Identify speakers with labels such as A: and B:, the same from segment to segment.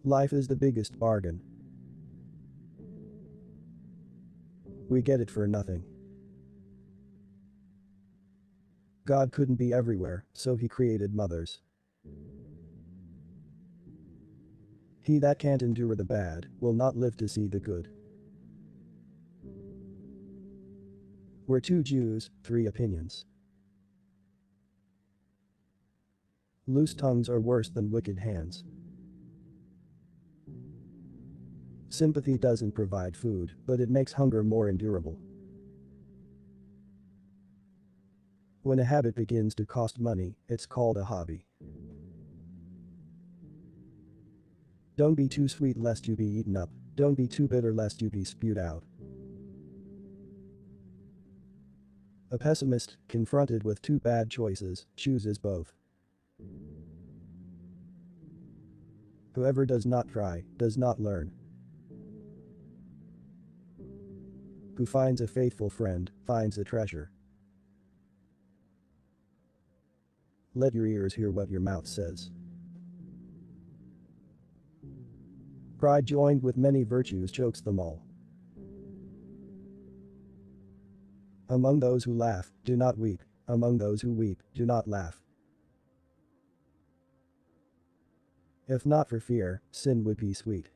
A: Life is the biggest bargain. We get it for nothing. God couldn't be everywhere, so he created mothers. He that can't endure the bad will not live to see the good. We're two Jews, three opinions. Loose tongues are worse than wicked hands. Sympathy doesn't provide food, but it makes hunger more endurable. When a habit begins to cost money, it's called a hobby. Don't be too sweet lest you be eaten up. Don't be too bitter lest you be spewed out. A pessimist, confronted with two bad choices, chooses both. Whoever does not try, does not learn. Who finds a faithful friend, finds a treasure. Let your ears hear what your mouth says. Pride joined with many virtues chokes them all. Among those who laugh, do not weep. Among those who weep, do not laugh. If not for fear, sin would be sweet.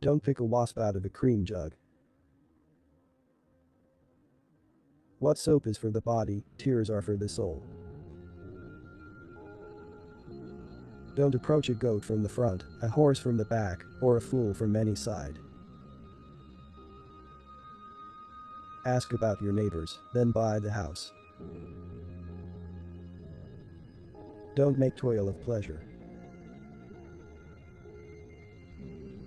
A: Don't pick a wasp out of a cream jug. What soap is for the body, tears are for the soul. Don't approach a goat from the front, a horse from the back, or a fool from any side. Ask about your neighbors, then buy the house. Don't make toil of pleasure.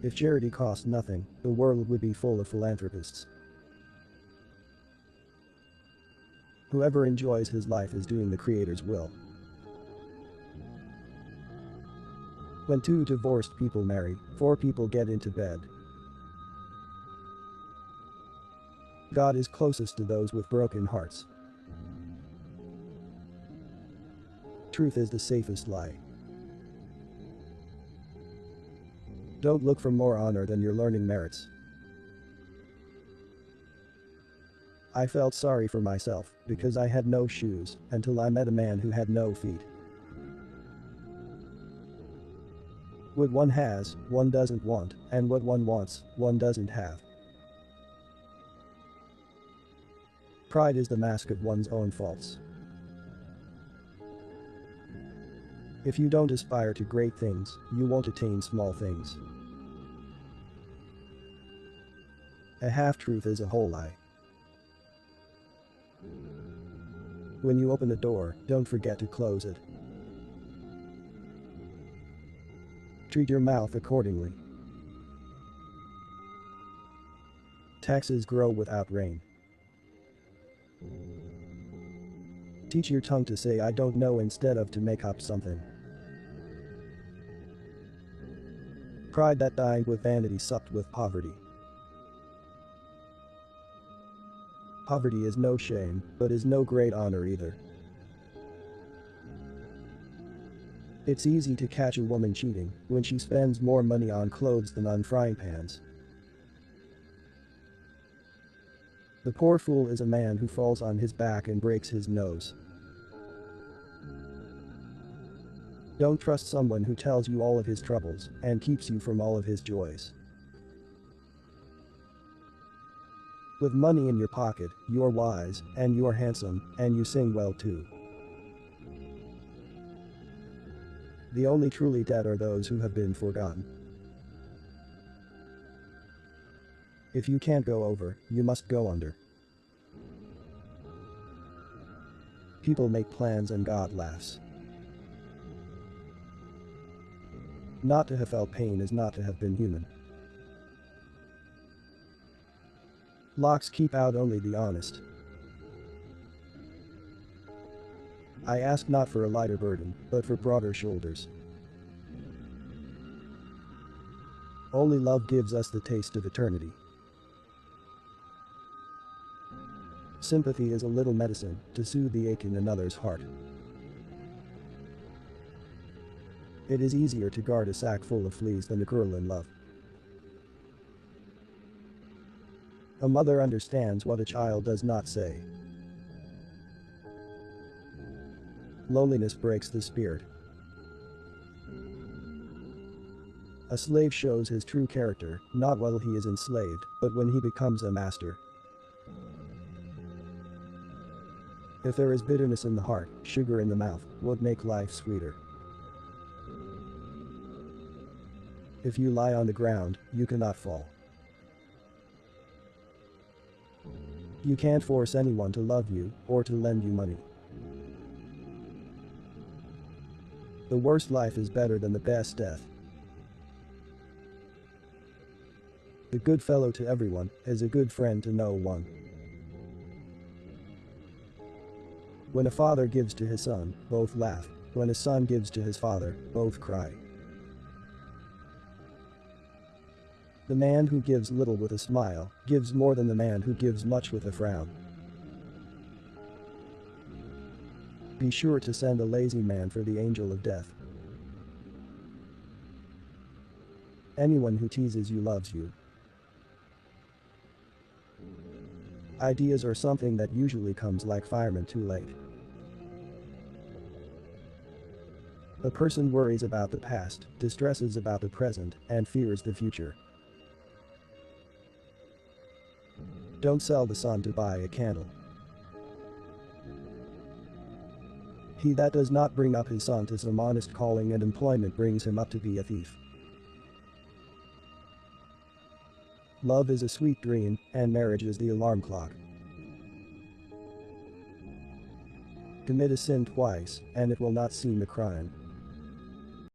A: If charity cost nothing, the world would be full of philanthropists. Whoever enjoys his life is doing the Creator's will. When two divorced people marry, four people get into bed. God is closest to those with broken hearts. Truth is the safest lie. Don't look for more honor than your learning merits. I felt sorry for myself because I had no shoes until I met a man who had no feet. What one has, one doesn't want, and what one wants, one doesn't have. Pride is the mask of one's own faults. If you don't aspire to great things, you won't attain small things. A half-truth is a whole lie. When you open a door, don't forget to close it. Treat your mouth accordingly. Taxes grow without rain. Teach your tongue to say I don't know instead of to make up something. Pride that dined with vanity supped with poverty. Poverty is no shame, but is no great honor either. It's easy to catch a woman cheating when she spends more money on clothes than on frying pans. The poor fool is a man who falls on his back and breaks his nose. Don't trust someone who tells you all of his troubles and keeps you from all of his joys. With money in your pocket, you're wise, and you're handsome, and you sing well too. The only truly dead are those who have been forgotten. If you can't go over, you must go under. People make plans and God laughs. Not to have felt pain is not to have been human. Locks keep out only the honest. I ask not for a lighter burden, but for broader shoulders. Only love gives us the taste of eternity. Sympathy is a little medicine to soothe the ache in another's heart. It is easier to guard a sack full of fleas than a girl in love. A mother understands what a child does not say. Loneliness breaks the spirit. A slave shows his true character, not while he is enslaved, but when he becomes a master. If there is bitterness in the heart, sugar in the mouth would make life sweeter. If you lie on the ground, you cannot fall. You can't force anyone to love you or to lend you money. The worst life is better than the best death. The good fellow to everyone is a good friend to no one. When a father gives to his son, both laugh. When a son gives to his father, both cry. The man who gives little with a smile gives more than the man who gives much with a frown. Be sure to send a lazy man for the angel of death. Anyone who teases you loves you. Ideas are something that usually comes like firemen too late. A person worries about the past, distresses about the present, and fears the future. Don't sell the sun to buy a candle. He that does not bring up his son to some honest calling and employment brings him up to be a thief. Love is a sweet dream, and marriage is the alarm clock. Commit a sin twice, and it will not seem a crime.